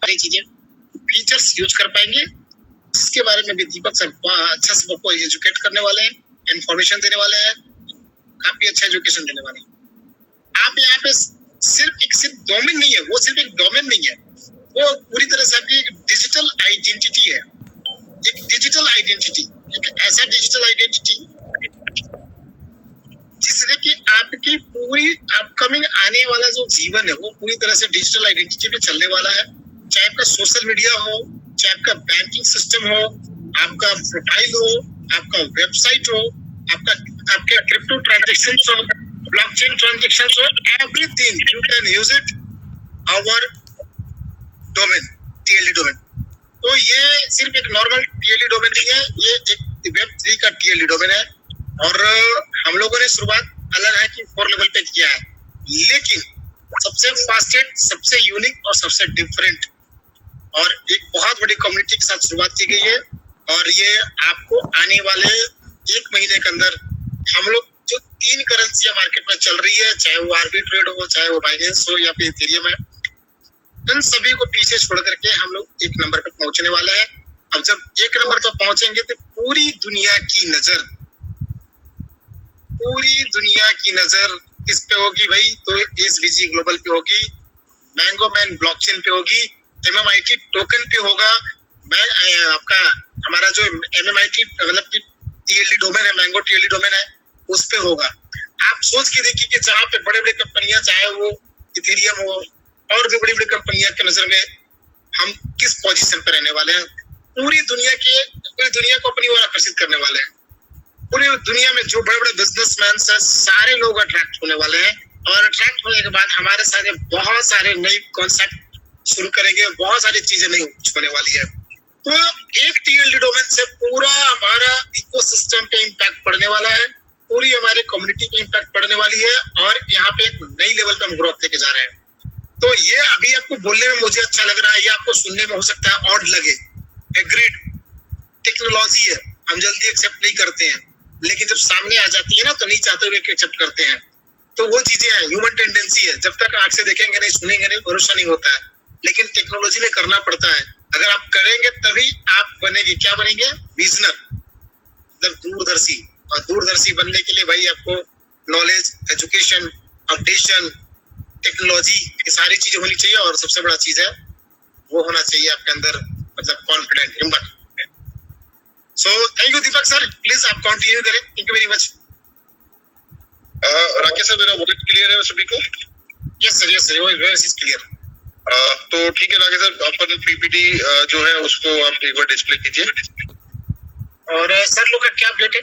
सारी चीजें features use कर पाएंगे, इसके बारे में भी दीपक सर अच्छा से आपको एजुकेट करने वाले हैं, इन्फॉर्मेशन देने वाले हैं, काफी अच्छा एजुकेशन देने वाले हैं। आप यहाँ पे सिर्फ डोमेन नहीं है, वो सिर्फ एक डोमेन नहीं है, वो पूरी तरह से आपकी एक डिजिटल आइडेंटिटी है, एक डिजिटल आइडेंटिटी, एक ऐसा डिजिटल आइडेंटिटी जिससे कि आपकी पूरी अपकमिंग आने वाला जो जीवन है वो पूरी तरह से डिजिटल आइडेंटिटी पे चलने वाला है। चाहे आपका सोशल मीडिया हो, चाहे आपका बैंकिंग सिस्टम हो, आपका प्रोफाइल हो, आपका वेबसाइट हो, आपके क्रिप्टो ट्रांजैक्शंस हो, ब्लॉकचेन ट्रांजैक्शंस हो, everything you can use it our domain, TLD domain. तो ये सिर्फ एक नॉर्मल टीएलडी डोमेन नहीं है, ये एक वेब3 का टीएलडी डोमेन है। और हम लोगों ने शुरुआत अलग है कि 4 लेवल पे किया है, लेकिन सबसे फास्टेस्ट, सबसे यूनिक और सबसे डिफरेंट और एक बहुत बड़ी कम्युनिटी के साथ शुरुआत की गई है। और ये आपको आने वाले 1 महीने के अंदर हम लोग जो 3 करेंसियां मार्केट में चल रही है, चाहे वो आर्बिट्रेड हो, चाहे वो बाइनेंस हो या फिर इथेरियम है, इन सभी को पीछे छोड़ करके हम लोग 1 नंबर पे पहुंचने वाले हैं। अब जब 1 नंबर पर पहुंचेंगे तो पूरी दुनिया की नजर किस पे होगी भाई? तो एसवीजी ग्लोबल पे होगी, मैंगो मैन ब्लॉकचेन पे होगी, एमएमआईटी टोकन पे होगा, आपका हमारा जो एमएमआईटी मतलब कि टीएलडी डोमेन है, मैंगो टीएलडी डोमेन है, उस पे होगा। आप सोच के देखिए कि जहाँ पे बड़े बड़े कंपनियां, चाहे वो इथेरियम हो और भी बड़ी बड़ी कंपनियां के नजर में हम किस पोजीशन पे रहने वाले हैं। पूरी दुनिया को अपनी ओर आकर्षित करने वाले हैं। पूरी दुनिया में जो बड़े बड़े बिजनेसमैन है, सारे लोग अट्रैक्ट होने वाले हैं। और अट्रैक्ट होने के बाद हमारे साथ बहुत सारे नए कॉन्सेप्ट शुरू करेंगे, बहुत सारी चीजें नई होने वाली है। तो एक टीएलडी डोमेन से पूरा हमारा इकोसिस्टम पे इम्पैक्ट पड़ने वाला है, पूरी हमारी कम्युनिटी पे इम्पैक्ट पड़ने वाली है, और यहाँ पे एक नई लेवल पे हम ग्रोथ लेके जा रहे हैं। तो ये अभी आपको बोलने में मुझे अच्छा लग रहा है, ये आपको सुनने में हो सकता है ऑड लगे, एग्रीड, टेक्नोलॉजी है, हम जल्दी एक्सेप्ट नहीं करते हैं, लेकिन जब सामने आ जाती है ना तो नहीं चाहते हुए एक्सेप्ट करते हैं। तो वो चीजें हैं, ह्यूमन टेंडेंसी है, जब तक आंख से देखेंगे नहीं, सुनेंगे नहीं, भरोसा नहीं होता है, लेकिन टेक्नोलॉजी में करना पड़ता है। अगर आप करेंगे तभी आप बनेंगे, क्या बनेंगे? विजनर, मतलब दूरदर्शी। और दूरदर्शी बनने के लिए भाई आपको नॉलेज, एजुकेशन, अपडेशन, टेक्नोलॉजी, ये सारी चीजें होनी चाहिए। और सबसे बड़ा चीज है वो होना चाहिए आपके अंदर, मतलब कॉन्फिडेंट, हिम्मत। So thank you Deepak sir, please आप कंटिन्यू करें। Thank you very much. Rakesh sir, मेरा वॉइस क्लियर है सभी को? Yes sir, your voice is clear. तो ठीक है राकेश सर, अपन पीपीटी जो है उसको आप एक बार डिस्प्ले कीजिए। और सर लोग का क्या अपडेट है?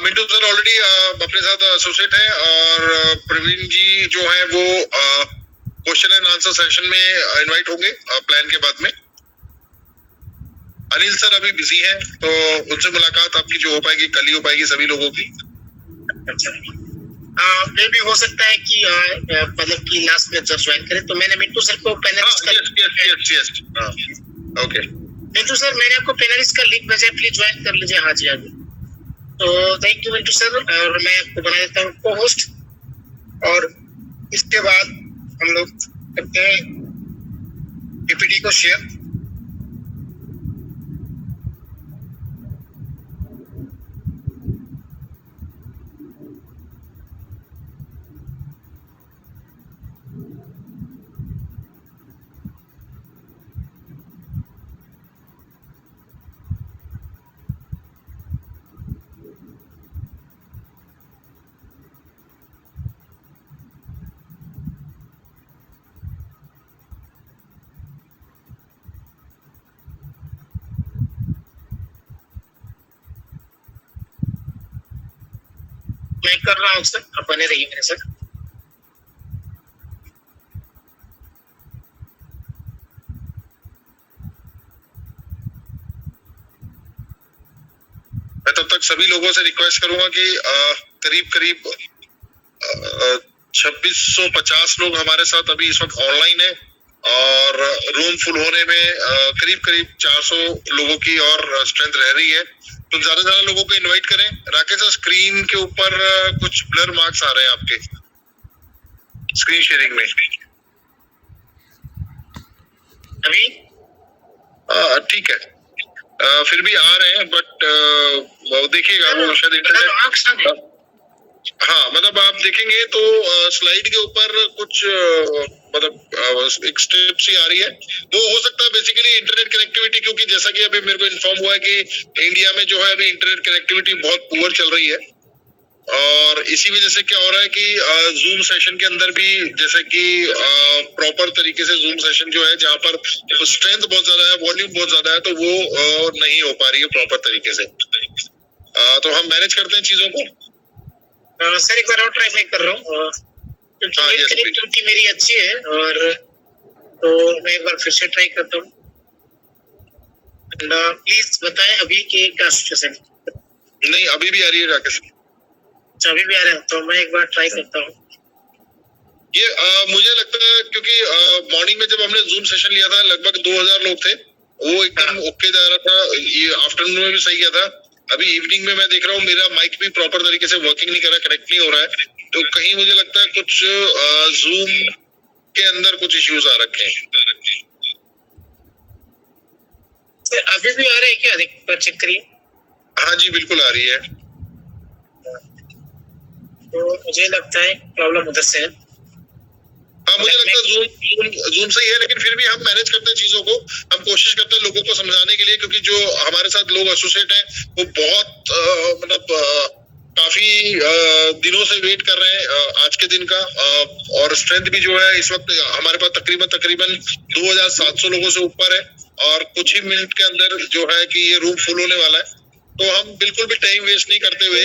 मिंटू सर ऑलरेडी अपने साथ एसोसिएट है, और प्रवीण जी जो है वो क्वेश्चन एंड आंसर सेशन में इनवाइट होंगे प्लान के बाद में। अनिल सर अभी बिजी है, तो उनसे मुलाकात आपकी जो हो पाएगी कल ही हो पाएगी सभी लोगों की। अच्छा, मे भी हो सकता है कि मतलब कि लास्ट में जब ज्वाइन करें, तो मैंने मिंटू सर को पैनलिस्ट का ओके मिंटू सर, मैंने आपको पैनलिस्ट का लिंक भेजा है, प्लीज ज्वाइन कर लीजिए। हाँ जी, हाँ जी। तो थैंक यू मिंटू सर, और मैं आपको बना देता हूँ को होस्ट, और इसके बाद हम लोग करते हैं पीपीटी को शेयर। मैं कर रहा हूँ सर, आप बने रहिए मेरे सर। मैं तब तक सभी लोगों से रिक्वेस्ट करूंगा कि करीब 2650 लोग हमारे साथ अभी इस वक्त ऑनलाइन है, और रूम फुल होने में करीब 400 लोगों की और स्ट्रेंथ रह रही है। तो ज्यादा लोगों को इनवाइट करें। राकेश सर, स्क्रीन के ऊपर कुछ ब्लर मार्क्स आ रहे हैं आपके स्क्रीन शेयरिंग में। अभी ठीक है, फिर भी आ रहे हैं, बट देखिएगा वो शायद इंटरनेट, हाँ मतलब आप देखेंगे तो स्लाइड के ऊपर कुछ मतलब एक स्टेप सी आ रही है, वो हो सकता है बेसिकली इंटरनेट कनेक्टिविटी, क्योंकि जैसा कि अभी मेरे को इन्फॉर्म हुआ है कि इंडिया में जो है अभी इंटरनेट कनेक्टिविटी बहुत पुअर चल रही है, और इसी वजह से क्या हो रहा है कि जूम सेशन के अंदर भी जैसे कि प्रॉपर तरीके से जूम सेशन जो है जहाँ पर स्ट्रेंथ बहुत ज्यादा है, वॉल्यूम बहुत ज्यादा है, तो वो नहीं हो पा रही है प्रॉपर तरीके से। तो हम मैनेज करते हैं चीजों को। सर एक बार और ट्राई कर रहा हूँ, क्योंकि कनेक्टिविटी मेरी अच्छी है, और तो मैं एक बार फिर से ट्राई करता हूँ। प्लीज बताएं अभी के क्या सिचुएशन। नहीं, अभी भी आ रही है राकेश, अभी भी आ रहा है, तो मैं एक बार ट्राई करता हूँ। ये मुझे लगता है क्योंकि मॉर्निंग में जब हमने जूम सेशन लिया था लगभग 2000 लोग थे, वो एकदम ओके जा रहा था, ये आफ्टरनून में भी सही गया था। अभी इवनिंग में मैं देख रहा हूँ मेरा माइक भी प्रॉपर तरीके से वर्किंग नहीं कर रहा, कनेक्ट नहीं हो रहा है, तो कहीं मुझे लगता है कुछ जूम के अंदर कुछ इश्यूज आ रखे हैं। अभी भी आ रहे हैं क्या, एक बार चेक करिए। हाँ जी बिल्कुल आ रही है। तो मुझे लगता है प्रॉब्लम उधर से है। हाँ मुझे लगता है जूम सही है, लेकिन फिर भी हम मैनेज करते हैं चीजों को, हम कोशिश करते हैं लोगों को समझाने के लिए, क्योंकि जो हमारे साथ लोग एसोसिएट हैं वो बहुत मतलब काफी दिनों से वेट कर रहे हैं आज के दिन का, और स्ट्रेंथ भी जो है इस वक्त हमारे पास तकरीबन 2700 लोगों से ऊपर है, और कुछ ही मिनट के अंदर जो है कि ये रूम फुल होने वाला है, तो हम बिल्कुल भी टाइम वेस्ट नहीं करते हुए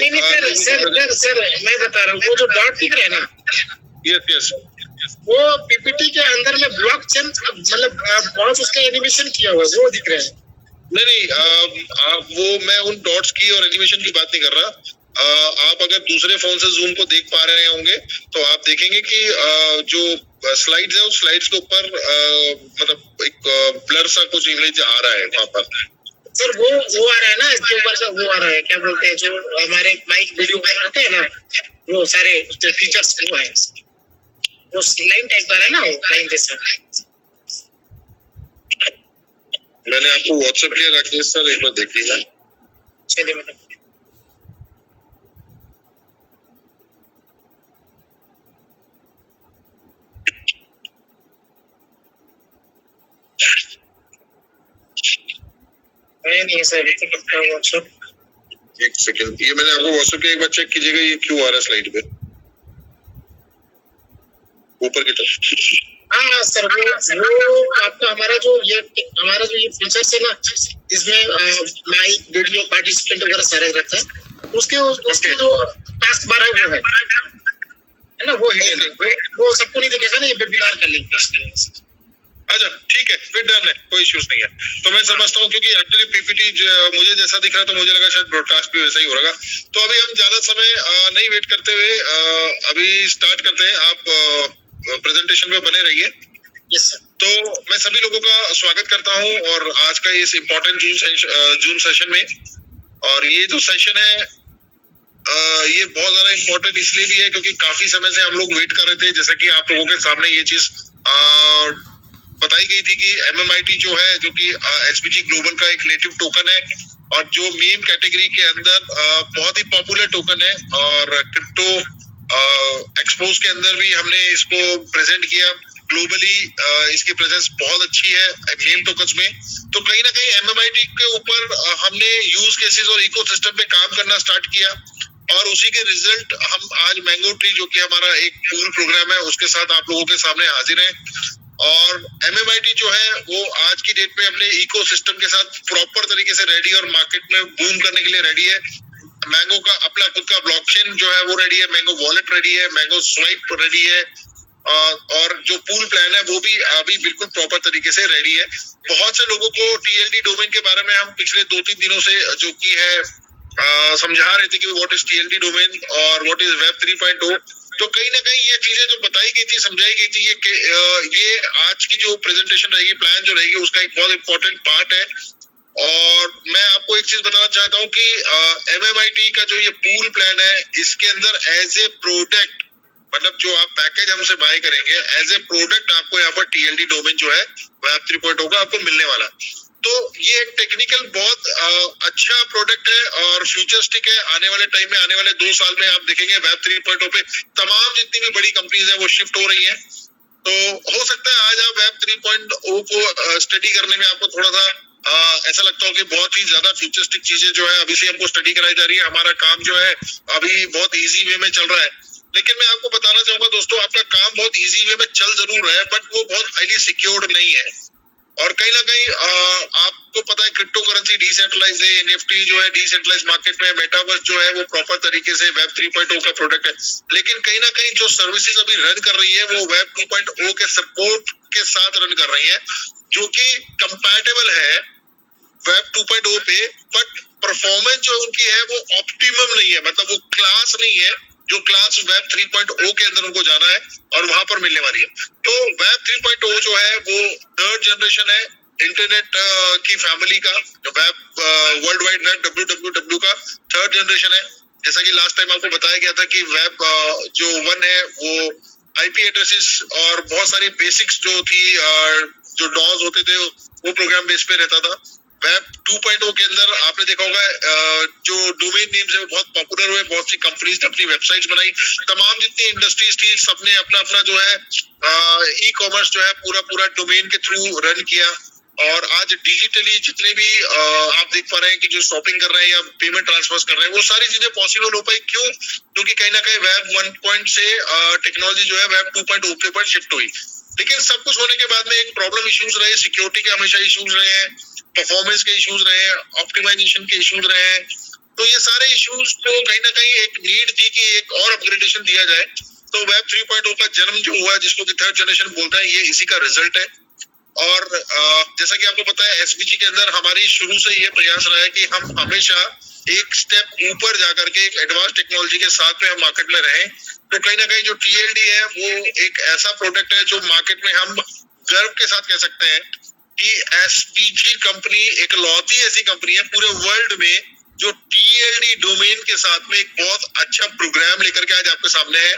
सर मैं बता रहा हूँ, वो जो डॉट दिख रहे हैं ना, यस वो पीपीटी के अंदर में ब्लॉकचेन मतलब बहुत उसका एनिमेशन किया हुआ है, वो दिख रहे हैं। नहीं वो मैं उन डॉट्स की और एनिमेशन की बात नहीं कर रहा। आप अगर दूसरे फोन से जूम को देख पा रहे होंगे तो आप देखेंगे कि जो स्लाइड्स है उस स्लाइड्स के ऊपर मतलब एक ब्लर सा कुछ इमेज आ रहा है वहां पर। सर वो आ रहा है ना, इसके ऊपर का वो आ रहा है, क्या बोलते हैं, जो हमारे माइक वीडियो में रहते हैं ना, वो सारे उसके फीचर्स वो है, वो लाइन टाइप का है ना, वो लाइन जैसा। मैंने आपको व्हाट्सएप किया राकेश सर, एक बार देखिएगा। चलिए मतलब मैं नहीं सर अभी तक करता हूँ व्हाट्सएप। एक सेकंड, ये मैंने आपको व्हाट्सएप किया, एक बार चेक कीजिएगा ये क्यों आ रहा है स्लाइड पे ऊपर की तरफ। हाँ सर वो आपका हमारा जो ये फीचर्स है ना, इसमें माइक वीडियो पार्टिसिपेंट वगैरह सारे रहता है, उसके जो टास्क बार है वो है ना, वो है वो सबको नहीं दिखेगा ना, ये वेबिनार का लिंक है। अच्छा ठीक है, फिर डन है, कोई इश्यूज नहीं है। तो मैं समझता हूँ क्योंकि एक्चुअली पीपीटी मुझे जैसा दिख रहा है तो मुझे लगा शायद ब्रॉडकास्ट भी वैसा ही हो रहा। तो अभी हम ज्यादा समय नहीं वेट करते हुए अभी स्टार्ट करते हैं। आप प्रेजेंटेशन में बने रहिए। Yes sir. तो मैं सभी लोगों का स्वागत करता हूं और आज का इस इम्पोर्टेंट जूम सेशन में। और ये जो सेशन है ये बहुत ज्यादा इम्पोर्टेंट इसलिए भी है क्योंकि काफी समय से हम लोग वेट कर रहे थे। जैसा कि आप लोगों के सामने ये चीज बताई गई थी कि MMIT जो है, जो कि SBG ग्लोबल का एक नेटिव टोकन है और जो मेन कैटेगरी के अंदर बहुत ही पॉपुलर टोकन है, और क्रिप्टो एक्सपोज के अंदर भी हमने इसको प्रेजेंट किया। ग्लोबली इसकी प्रेजेंस बहुत अच्छी है मेन टोकन्स में। तो कहीं ना कहीं MMIT के ऊपर हमने यूज केसेस और इकोसिस्टम पे काम करना स्टार्ट किया, और उसी के रिजल्ट हम आज मैंगो ट्री, जो कि हमारा एक पूल प्रोग्राम है, उसके साथ आप लोगों के सामने हाजिर है। और MMIT जो है वो आज की डेट में अपने इकोसिस्टम के साथ प्रॉपर तरीके से रेडी और मार्केट में बूम करने के लिए रेडी है। मैंगो का अपना खुद का ब्लॉकचेन जो है वो रेडी है, मैंगो वॉलेट रेडी है, मैंगो स्वाइप रेडी है, और जो पूल प्लान है वो भी अभी बिल्कुल प्रॉपर तरीके से रेडी है। बहुत से लोगों को TLD डोमेन के बारे में हम पिछले 2-3 दिनों से जो कि है समझा रहे थे कि व्हाट इज TLD डोमेन और व्हाट इज वेब 3.0। तो कहीं ना कहीं ये चीजें जो बताई गई थी, समझाई गई थी, ये आज की जो प्रेजेंटेशन रहेगी, प्लान जो रहेगी, उसका एक बहुत इंपॉर्टेंट पार्ट है। और मैं आपको एक चीज बताना चाहता हूँ कि MMIT का जो ये पूल प्लान है, इसके अंदर एज ए प्रोडक्ट मतलब जो आप पैकेज हमसे बाय करेंगे एज ए प्रोडक्ट आपको यहाँ पर TLD डोमेन जो है वेब 3.0 का आपको मिलने वाला। तो ये एक टेक्निकल बहुत अच्छा प्रोडक्ट है और फ्यूचरिस्टिक है। आने वाले टाइम में, आने वाले 2 साल में आप देखेंगे वेब 3.0 पे तमाम जितनी भी बड़ी कंपनीज है वो शिफ्ट हो रही है। तो हो सकता है आज आप वेब 3.0 को स्टडी करने में आपको थोड़ा सा ऐसा लगता हो कि बहुत ही ज्यादा फ्यूचरिस्टिक चीजें जो है अभी से हमको स्टडी कराई जा रही है, हमारा काम जो है अभी बहुत इजी वे में चल रहा है। लेकिन मैं आपको बताना चाहूंगा दोस्तों, आपका काम बहुत इजी वे में चल जरूर रहा है बट वो बहुत हाईली सिक्योर्ड नहीं है। और कहीं ना कहीं आपको पता है क्रिप्टो करेंसी डिसेंट्रलाइज है, NFT जो है डिसेंट्रलाइज मार्केट में, मेटावर्स जो है वो प्रॉपर तरीके से वेब 3.0 का प्रोडक्ट है। लेकिन कहीं ना कहीं जो सर्विसेज अभी रन कर रही है वो वेब 2.0 के सपोर्ट के साथ रन कर रही है, जो कि कंपैटिबल है वेब 2.0 पे, बट परफॉर्मेंस जो उनकी है वो ऑप्टिमम नहीं है, मतलब वो क्लास नहीं है जो क्लास वेब 3.0 के अंदर उनको जाना है और वहां पर मिलने वाली है। तो वेब 3.0 जो है वो 3rd जनरेशन है इंटरनेट की फैमिली का, web world wide web WWW का 3rd जनरेशन है। जैसा कि लास्ट टाइम आपको बताया गया था कि वेब जो 1 है वो IP एड्रेसेस और बहुत सारी बेसिक्स जो थी, जो डॉज होते थे वो प्रोग्राम बेस पे रहता था। वेब 2.0 के अंदर आपने देखा होगा जो डोमेन नेम्स है वो बहुत पॉपुलर हुए, बहुत सी कंपनीज ने अपनी वेबसाइट्स बनाई, तमाम जितनी इंडस्ट्रीज थी सबने अपना अपना जो है ई-कॉमर्स जो है पूरा डोमेन के थ्रू रन किया। और आज डिजिटली जितने भी आप देख पा रहे हैं कि जो शॉपिंग कर रहे हैं या पेमेंट ट्रांसफर कर रहे हैं वो सारी चीजें पॉसिबल हो पाई। क्यों? क्योंकि कहीं ना कहीं वेब 1 से टेक्नोलॉजी जो है वेब 2.0 के ऊपर शिफ्ट हुई। लेकिन सब कुछ होने के बाद में एक प्रॉब्लम इश्यूज रहे, सिक्योरिटी के हमेशा इश्यूज रहे हैं, परफॉर्मेंस के इश्यूज रहे, ऑप्टिमाइजेशन के इश्यूज रहे। तो ये सारे इश्यूज को कहीं ना कहीं एक नीड थी कि एक और अपग्रेडेशन दिया जाए। तो वेब 3.0 का जन्म जो हुआ, जिसको कि 3rd जनरेशन बोलता है, ये इसी का रिजल्ट है। और जैसा कि आपको पता है SVG के अंदर हमारी शुरू से ये प्रयास रहा है कि हम हमेशा एक स्टेप ऊपर जाकर के एक एडवांस टेक्नोलॉजी के साथ में हम मार्केट में रहें। तो कहीं ना कहीं जो TLD है वो एक ऐसा प्रोडक्ट है जो मार्केट में हम गर्व के साथ कह सकते हैं कि SVG कंपनी एक लौती ऐसी कंपनी है पूरे वर्ल्ड में जो TLD डोमेन के साथ में एक बहुत अच्छा प्रोग्राम लेकर के आज आपके सामने है।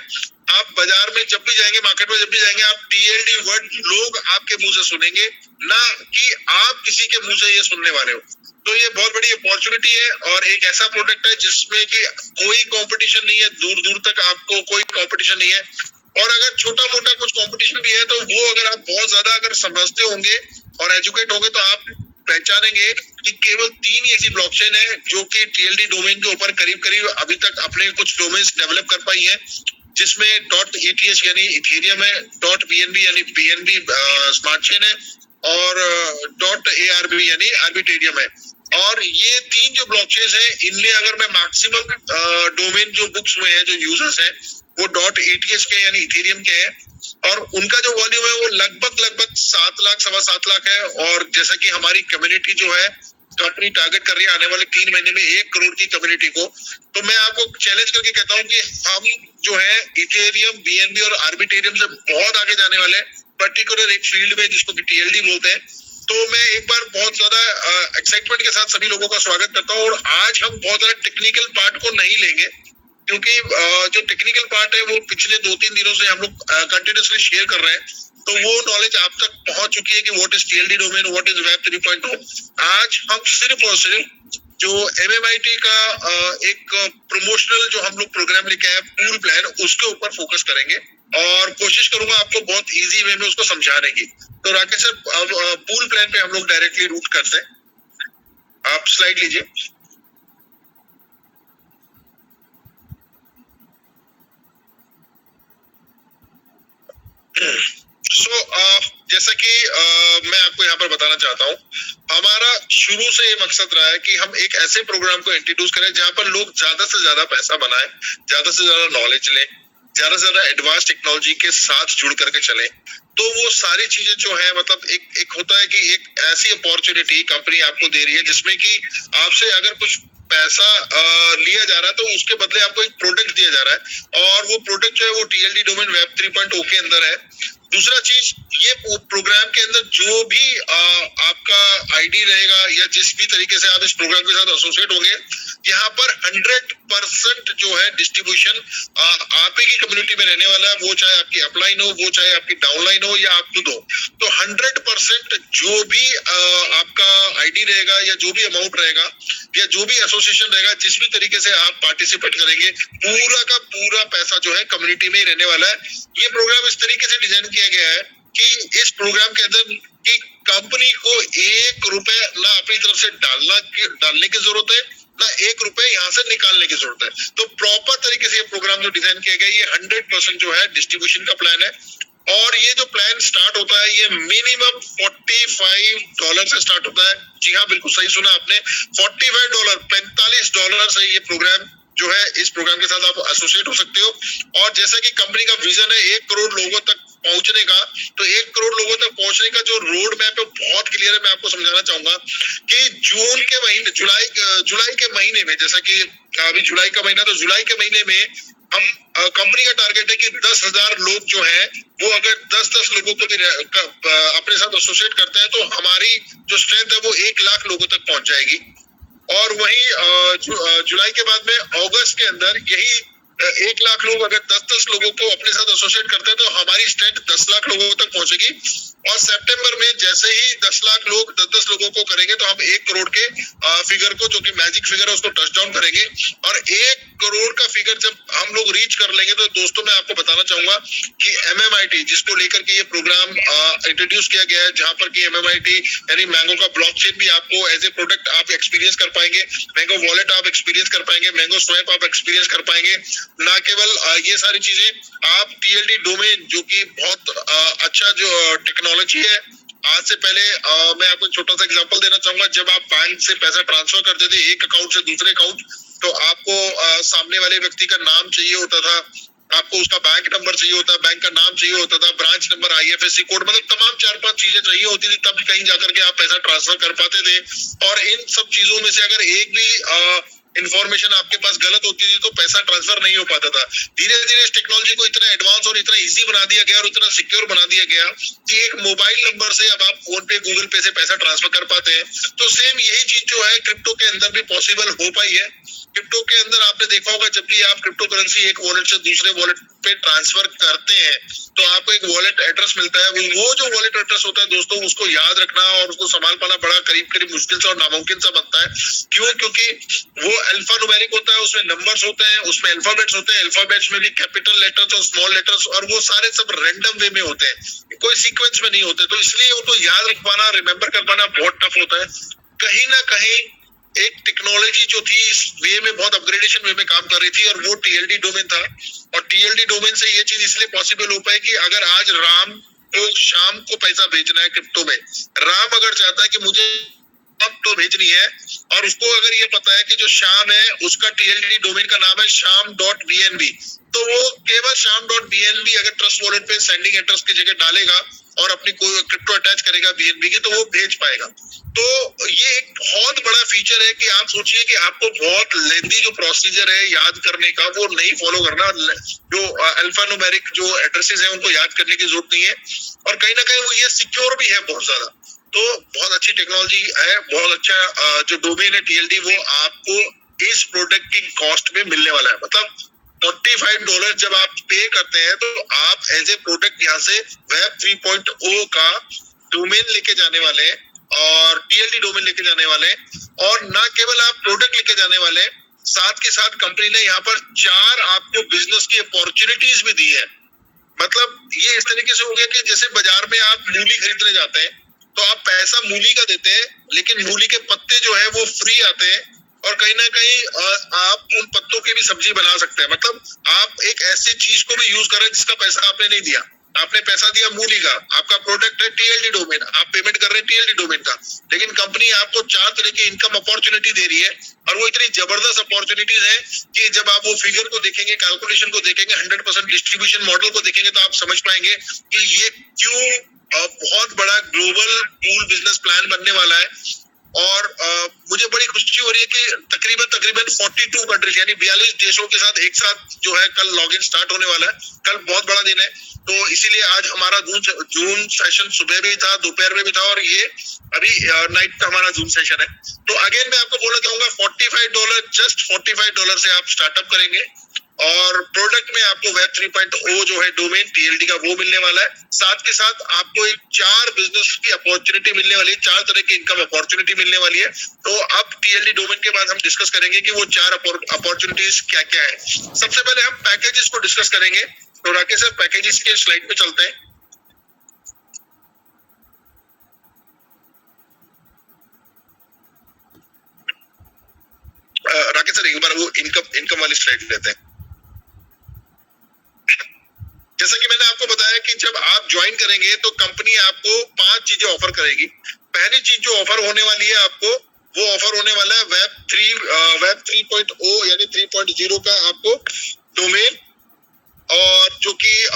आप बाजार में जब भी जाएंगे, मार्केट में जब भी जाएंगे, आप TLD वर्ड लोग आपके मुंह से सुनेंगे, ना कि आप किसी के मुंह से ये सुनने वाले हो। तो ये बहुत बड़ी अपॉर्चुनिटी है और एक ऐसा प्रोडक्ट है जिसमें कि कोई कंपटीशन नहीं है, दूर दूर तक आपको कोई कंपटीशन नहीं है। और अगर छोटा मोटा कुछ कंपटीशन भी है तो वो अगर आप बहुत ज्यादा अगर समझते होंगे और एजुकेट होंगे तो आप पहचानेंगे कि केवल 3 ही ऐसी ब्लॉकचेन है जो कि TLD डोमेन के ऊपर करीब करीब अभी तक अपने कुछ डोमेन्स डेवलप कर पाई है, जिसमें .ETH यानी इथेरियम है, .BNB यानी BNB स्मार्ट चेन है और .ARB यानी आर्बिट्रेरियम है। और ये 3 जो ब्लॉकचेन है, इनमें अगर मैं मैक्सिमम डोमेन जो बुक्स में है, जो यूजर्स है, वो .ETH के यानी इथेरियम के हैं और उनका जो वॉल्यूम है वो लगभग 7 लाख, 7.25 लाख है। और जैसा कि हमारी कम्युनिटी जो है कंपनी टारगेट कर रही है आने वाले 3 महीने में 1 करोड़ की कम्युनिटी को, तो मैं आपको चैलेंज करके कहता हूं कि हम जो है इथेरियम, BNB और आर्बिट्रेरियम से बहुत आगे जाने वाले हैं, पर्टिकुलर एक फील्ड में जिसको कि TLD बोलते हैं। तो मैं एक बार बहुत ज्यादा एक्साइटमेंट के साथ सभी लोगों का स्वागत करता हूँ। और आज हम बहुत ज्यादा टेक्निकल पार्ट को नहीं लेंगे क्योंकि जो टेक्निकल पार्ट है वो पिछले 2-3 दिनों से हम लोग कंटिन्यूसली शेयर कर रहे हैं, तो वो नॉलेज आप तक पहुंच चुकी है कि what is TLD domain, what is web 3.0। आज हम सिर्फ और सिर्फ जो MMIT का एक प्रमोशनल जो हम लोग प्रोग्राम लेके आए पूल प्लान, उसके ऊपर फोकस करेंगे और कोशिश करूंगा आपको बहुत इजी वे में उसको समझाने की। तो राकेश सर, अब पूल प्लान पे हम लोग डायरेक्टली रूट करते हैं। आप स्लाइड लीजिए। जैसा कि मैं आपको यहाँ पर बताना चाहता हूँ, हमारा शुरू से ये मकसद रहा है कि हम एक ऐसे प्रोग्राम को इंट्रोड्यूस करें जहाँ पर लोग ज्यादा से ज्यादा पैसा बनाएं, ज्यादा से ज्यादा नॉलेज लें, ज्यादा से ज्यादा एडवांस टेक्नोलॉजी के साथ जुड़ करके चलें। तो वो सारी चीजें जो है, मतलब एक होता है कि एक ऐसी अपॉर्चुनिटी कंपनी आपको दे रही है जिसमें कि आपसे अगर कुछ पैसा लिया जा रहा है तो उसके बदले आपको एक प्रोडक्ट दिया जा रहा है और वो प्रोडक्ट जो है वो TLD डोमेन वेब 3.0 के अंदर है। दूसरा चीज, ये प्रोग्राम के अंदर जो भी आपका ID रहेगा या जिस भी तरीके से आप इस प्रोग्राम के साथ एसोसिएट होंगे, यहाँ पर 100% जो है डिस्ट्रीब्यूशन आप ही की कम्युनिटी में रहने वाला है, वो चाहे आपकी अपलाइन हो, वो चाहे आपकी डाउनलाइन हो या आप खुद हो। तो 100% जो भी आपका आईडी रहेगा या जो भी अमाउंट रहेगा या जो भी एसोसिएशन रहेगा, जिस भी तरीके से आप पार्टिसिपेट करेंगे, पूरा का पूरा पैसा जो है कम्युनिटी में ही रहने वाला है। ये प्रोग्राम इस तरीके से डिजाइन किया गया है कि इस प्रोग्राम के अंदर कि कंपनी को 1 रुपए ना अपनी तरफ से डालने की जरूरत है, ना 1 रुपए यहाँ से निकालने की जरूरत है। तो प्रॉपर तरीके से ये प्रोग्राम जो डिजाइन किया गया है, ये 100% जो है डिस्ट्रीब्यूशन का प्लान है। और ये जो प्लान स्टार्ट होता है, ये मिनिमम $45 से स्टार्ट होता है। जी हाँ, बिल्कुल सही सुना आपने, $45 से ये प्रोग्राम जो है, इस प्रोग्राम के साथ आप एसोसिएट हो सकते हो। और जैसा कि कंपनी का विजन है 1 करोड़ लोगों तक पहुंचने का, तो 1 करोड़ लोगों तक पहुंचने का जो रोड मैप है बहुत क्लियर है। मैं आपको समझाना चाहूंगा कि जुलाई के महीने में, जैसा कि अभी जुलाई का महीना, तो जुलाई के महीने में हम कंपनी का टारगेट है कि 10,000 लोग जो है वो अगर 10 लोगों को अपने साथ एसोसिएट करते हैं, तो हमारी जो स्ट्रेंथ है वो 1 लाख लोगों तक पहुंच जाएगी। और वहीं जुलाई के बाद में अगस्त के अंदर यही 1 लाख लोग अगर 10 लोगों को अपने साथ एसोसिएट करते हैं, तो हमारी स्ट्रेंथ 10 लाख लोगों तक पहुंचेगी। और सितंबर में जैसे ही 10 लाख लोग 10 लोगों को करेंगे, तो हम 1 करोड़ के फिगर को, जो कि मैजिक फिगर है, उसको टच डाउन करेंगे। और 1 करोड़ का फिगर जब हम लोग रीच कर लेंगे, तो दोस्तों मैं आपको बताना चाहूंगा कि MMIT, जिसको लेकर के ये प्रोग्राम इंट्रोड्यूस किया गया है, जहां पर कि MMIT यानी मैंगो का ब्लॉकचेन भी आपको एज ए प्रोडक्ट आप एक्सपीरियंस कर पाएंगे, मैंगो वॉलेट आप एक्सपीरियंस कर पाएंगे, मैंगो स्वैप आप एक्सपीरियंस कर पाएंगे। ना केवल ये सारी चीजें, आप TLD डोमेन, जो कि बहुत अच्छा जो टेक्नोलॉजी है, आज से पहले मैं आपको छोटा सा एग्जांपल देना चाहूंगा। जब आप बैंक से पैसा ट्रांसफर करते थे एक अकाउंट से दूसरे अकाउंट, तो आपको सामने वाले व्यक्ति का नाम चाहिए होता था, आपको उसका बैंक नंबर चाहिए होता, बैंक का नाम चाहिए होता था, ब्रांच नंबर, IFSC कोड, मतलब तमाम 4-5 चीजें चाहिए होती थी, तब कहीं जाकर के आप पैसा ट्रांसफर कर पाते थे। और इन सब चीजों में से अगर एक भी इन्फॉर्मेशन आपके पास गलत होती थी, तो पैसा ट्रांसफर नहीं हो पाता था। धीरे धीरे इस टेक्नोलॉजी को इतना एडवांस और इतना इजी बना दिया गया और इतना सिक्योर बना दिया गया कि एक मोबाइल नंबर से अब आप फोन पे, गूगल पे से पैसा ट्रांसफर कर पाते हैं। तो सेम यही चीज जो है क्रिप्टो के अंदर भी पॉसिबल हो पाई है। क्रिप्टो के अंदर आपने देखा होगा, जब भी आप क्रिप्टो करेंसी एक वॉलेट से दूसरे वॉलेट पे ट्रांसफर करते हैं, तो आपको एक वॉलेट एड्रेस मिलता है। वो जो वॉलेट एड्रेस होता है दोस्तों, उसको याद रखना और उसको संभाल पाना बड़ा करीब मुश्किल सा और नामुमकिन सा बनता है। क्यों? क्योंकि वो अल्फा न्यूमेरिक होता है, उसमें नंबर्स होते हैं, उसमें अल्फाबेट्स होते हैं, अल्फाबेट्स में भी कैपिटल लेटर्स और स्मॉल लेटर्स, और वो सारे सब रैंडम वे में होते हैं, कोई सीक्वेंस में नहीं होते। तो इसलिए उनको याद रख पाना, रिमेम्बर कर पाना बहुत टफ होता है। कहीं ना कहीं एक टेक्नोलॉजी जो थी इस वे में बहुत अपग्रेडेशन वे में काम कर रही थी, और वो TLD डोमेन था। और TLD डोमेन से ये चीज इसलिए पॉसिबल हो पाई कि अगर आज राम को शाम को पैसा भेजना है क्रिप्टो में, राम अगर चाहता है कि मुझे अब तो भेजनी है, और उसको अगर ये पता है कि जो श्याम है उसका TLD डोमेन का नाम है sham.bnb, तो वो केवल sham.bnb अगर ट्रस्ट वॉलेट पे सेंडिंग एड्रेस की जगह डालेगा और अपनी कोई क्रिप्टो अटैच करेगा BNB की, तो वो भेज पाएगा। तो ये एक बहुत बड़ा फीचर है कि आप सोचिए कि आपको बहुत लेंदी जो प्रोसीजर है याद करने का, वो नहीं फॉलो करना। जो अल्फा न्यूमेरिक जो एड्रेसेस है उनको याद करने की जरूरत नहीं है, और कहीं ना कहीं वो ये सिक्योर भी है बहुत ज्यादा। तो बहुत अच्छी टेक्नोलॉजी है, बहुत अच्छा जो डोमेन है TLD, वो आपको इस प्रोडक्ट की कॉस्ट में मिलने वाला है। मतलब $45 जब आप पे करते हैं, तो आप एज ए प्रोडक्ट यहाँ से वेब 3.0 का डोमेन लेके जाने वाले हैं और TLD डोमेन लेके जाने वाले हैं। और ना केवल आप प्रोडक्ट लेके जाने वाले हैं, साथ के साथ कंपनी ने यहाँ पर 4 आपको बिजनेस की अपॉर्चुनिटीज भी दी है। मतलब ये इस तरीके से हो गया कि जैसे बाजार में आप मूली खरीदने जाते हैं, तो आप पैसा मूली का देते हैं, लेकिन मूली के पत्ते जो है वो फ्री आते हैं, और कहीं ना कहीं आप उन पत्तों की भी सब्जी बना सकते हैं। मतलब आप एक ऐसी चीज को भी यूज कर रहे हैं जिसका पैसा आपने नहीं दिया, आपने पैसा दिया मूली का, आपका प्रोडक्ट है TLD डोमेन, आप पेमेंट कर रहे हैं TLD डोमेन का, लेकिन कंपनी आपको 4 तरह की इनकम अपॉर्चुनिटी दे रही है। और वो इतनी जबरदस्त अपॉर्चुनिटीज है कि जब आप वो फिगर को देखेंगे, कैलकुलेशन को देखेंगे, 100% डिस्ट्रीब्यूशन मॉडल को देखेंगे, तो आप समझ पाएंगे कि ये क्यों बहुत बड़ा ग्लोबल पूल बिजनेस प्लान बनने वाला है। और मुझे बड़ी खुशी हो रही है कि तकरीबन 42 कंट्रीज यानी 42 देशों के साथ एक साथ जो है कल लॉगिन स्टार्ट होने वाला है। कल बहुत बड़ा दिन है, तो इसीलिए आज हमारा जून सेशन सुबह भी था, दोपहर में भी था, और ये अभी नाइट का हमारा जूम सेशन है। तो अगेन मैं आपको बोलना चाहूंगा $45, जस्ट $45 से आप स्टार्टअप करेंगे और प्रोडक्ट में आपको वेब 3.0 जो है डोमेन टीएलडी का वो मिलने वाला है। साथ के साथ आपको एक 4 बिजनेस की अपॉर्चुनिटी मिलने वाली है, 4 तरह की इनकम अपॉर्चुनिटी मिलने वाली है। तो अब टीएलडी डोमेन के बाद हम डिस्कस करेंगे कि वो 4 अपॉर्चुनिटीज क्या क्या है। सबसे पहले हम पैकेजेस को डिस्कस करेंगे। तो राकेश सर पैकेजेस के स्लाइड पे चलते हैं। राकेश सर एक बार वो इनकम वाली स्लाइड लेते हैं। जैसा कि मैंने आपको बताया कि जब आप ज्वाइन करेंगे तो कंपनी आपको 5 चीजें ऑफर करेगी। पहली चीज जो ऑफर होने वाली है आपको, वो ऑफर होने वाला है वेब 3.0 यानी 3.0 का आपको डोमेन, और जो कि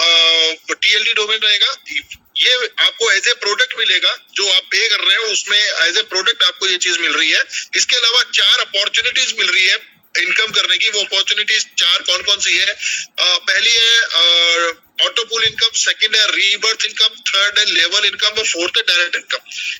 टीएलडी डोमेन रहेगा। ये आपको एज ए प्रोडक्ट मिलेगा, जो आप पे कर रहे हो उसमें एज ए प्रोडक्ट आपको ये चीज मिल रही है। इसके अलावा 4 अपॉर्चुनिटीज मिल रही है इनकम करने की। वो अपॉर्चुनिटीज 4 कौन कौन सी है? पहली है ऑटो पूल इनकम, सेकंड है रीबर्थ इनकम, थर्ड है लेवल इनकम और फोर्थ है डायरेक्ट इनकम।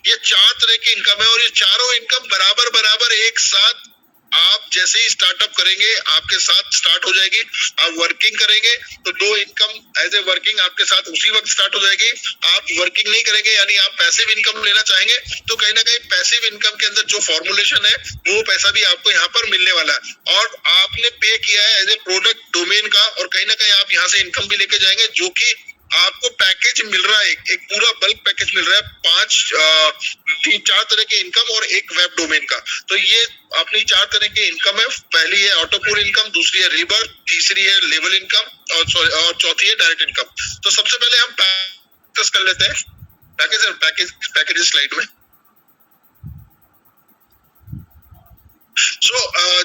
ये 4 तरह की इनकम है और ये चारों इनकम बराबर एक साथ आप जैसे ही स्टार्टअप करेंगे आपके साथ स्टार्ट हो जाएगी। आप वर्किंग करेंगे तो 2 इनकम एज ए वर्किंग आपके साथ उसी वक्त स्टार्ट हो जाएगी। आप वर्किंग नहीं करेंगे यानी आप पैसिव इनकम लेना चाहेंगे तो कहीं ना कहीं पैसिव इनकम के अंदर जो फॉर्मुलेशन है वो पैसा भी आपको यहाँ पर मिलने वाला है। और आपने पे किया है एज ए प्रोडक्ट डोमेन का, और कहीं ना कहीं आप यहाँ से इनकम भी लेके जाएंगे, जो कि आपको पैकेज मिल रहा है, एक पूरा बल्क पैकेज मिल रहा है 4 तरह के इनकम और एक वेब डोमेन का। तो ये अपनी 4 तरह की इनकम है। पहली है ऑटो पूल इनकम, दूसरी है रीबर्थ, तीसरी है लेवल इनकम और चौथी है डायरेक्ट इनकम। तो सबसे पहले हम डिस्कस कर लेते हैं पैकेज स्लाइड में।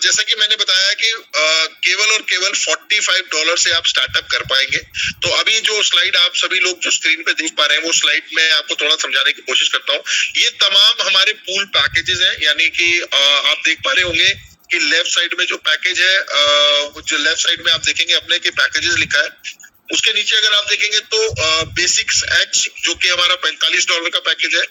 जैसा कि मैंने बताया कि केवल और केवल $45 से आप स्टार्टअप कर पाएंगे। तो अभी जो स्लाइड आप सभी लोग जो स्क्रीन पे देख पा रहे हैं वो स्लाइड में आपको थोड़ा समझाने की कोशिश करता हूँ। ये तमाम हमारे पूल पैकेजेस हैं, यानी कि आप देख पा रहे होंगे कि लेफ्ट साइड में जो पैकेज है, जो लेफ्ट साइड में आप देखेंगे अपने के पैकेजेस लिखा है। उसके नीचे अगर आप देखेंगे तो बेसिक्स एक्स जो कि हमारा $45 का पैकेज है।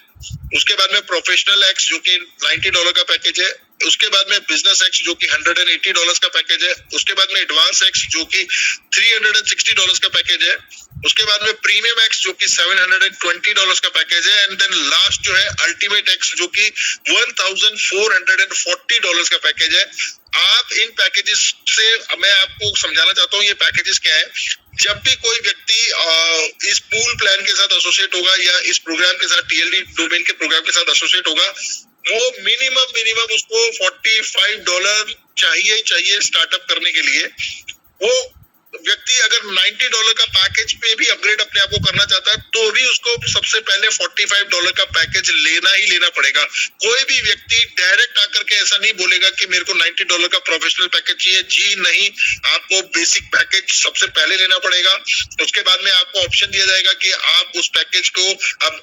उसके बाद में प्रोफेशनल एक्स जो कि $90 का पैकेज है। उसके बाद में बिजनेस एक्स जो कि $180 का पैकेज है। उसके बाद में एडवांस एक्स जो कि $360 का पैकेज है। उसके बाद में प्रीमियम एक्स जो कि $720 का पैकेज है। एंड देन लास्ट जो है अल्टीमेट एक्स जो कि $1440 का पैकेज है। आप इन पैकेजेस से, मैं आपको समझाना चाहता हूँ ये पैकेजेस क्या है। जब भी कोई व्यक्ति इस पूल प्लान के साथ एसोसिएट होगा या इस प्रोग्राम के साथ टीएलडी डोमेन के प्रोग्राम के साथ एसोसिएट होगा, वो मिनिमम उसको $45 चाहिए स्टार्टअप करने के लिए। वो व्यक्ति अगर $90 का पैकेज पे भी अपग्रेड अपने आप को करना चाहता है तो भी उसको सबसे पहले $45 का पैकेज लेना पड़ेगा। कोई भी व्यक्ति डायरेक्ट आकर के ऐसा नहीं बोलेगा कि मेरे को $90 का प्रोफेशनल पैकेज चाहिए। जी नहीं, आपको बेसिक पैकेज सबसे पहले लेना पड़ेगा। उसके बाद में आपको ऑप्शन दिया जाएगा कि आप उस पैकेज को अब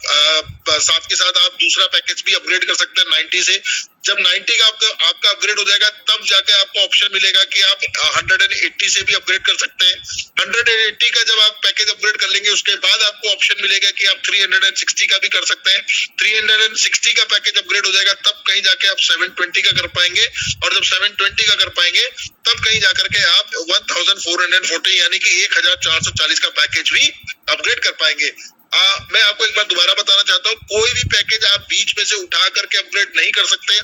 साथ के साथ आप दूसरा पैकेज भी अपग्रेड कर सकते हैं 90 से। जब 90 का आपका अपग्रेड हो जाएगा तब जाके आपको ऑप्शन मिलेगा कि आप 180 से भी अपग्रेड कर सकते हैं। 180 का जब आप पैकेज अपग्रेड कर लेंगे उसके बाद आपको ऑप्शन मिलेगा कि आप 360 का भी कर सकते हैं। 360 का पैकेज अपग्रेड हो जाएगा तब कहीं जाके आप 720 का कर पाएंगे, और जब 720 का कर पाएंगे तब कहीं जाकर के आप 1440 यानी कि 1440 का पैकेज भी अपग्रेड कर पाएंगे। मैं आपको एक बार दोबारा बताना चाहता हूँ, कोई भी पैकेज आप बीच में से उठा करके अपग्रेड नहीं कर सकते।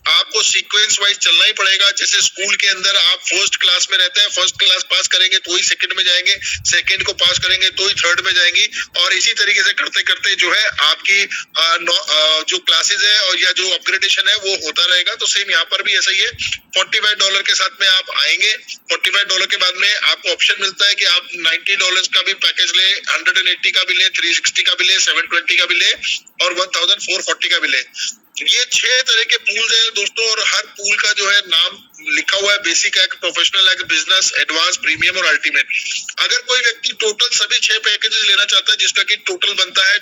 आपको सीक्वेंस वाइज चलना ही पड़ेगा। जैसे स्कूल के अंदर आप फर्स्ट क्लास में रहते हैं, फर्स्ट क्लास पास करेंगे तो ही सेकंड में जाएंगे, सेकंड को पास करेंगे तो ही थर्ड में जाएंगी, और इसी तरीके से करते करते जो है आपकी जो क्लासेस है और या जो अपग्रेडेशन है वो होता रहेगा। तो सेम यहाँ पर भी ऐसा ही है। $45 के साथ में आप आएंगे। $45 के बाद में आपको ऑप्शन मिलता है कि आप $90 का भी पैकेज ले, 180 का भी ले, 360 का भी ले, 720 का भी ले और 1440 का भी ले। ये 6 तरह के पूल्स हैं दोस्तों, और हर पूल का जो है नाम लिखा हुआ है। बेसिक है, प्रोफेशनल है, बिजनेस, एडवांस, प्रीमियम और अल्टीमेट। अगर कोई व्यक्ति टोटल सभी 6 पैकेजेस लेना चाहता है जिसका कि टोटल बनता है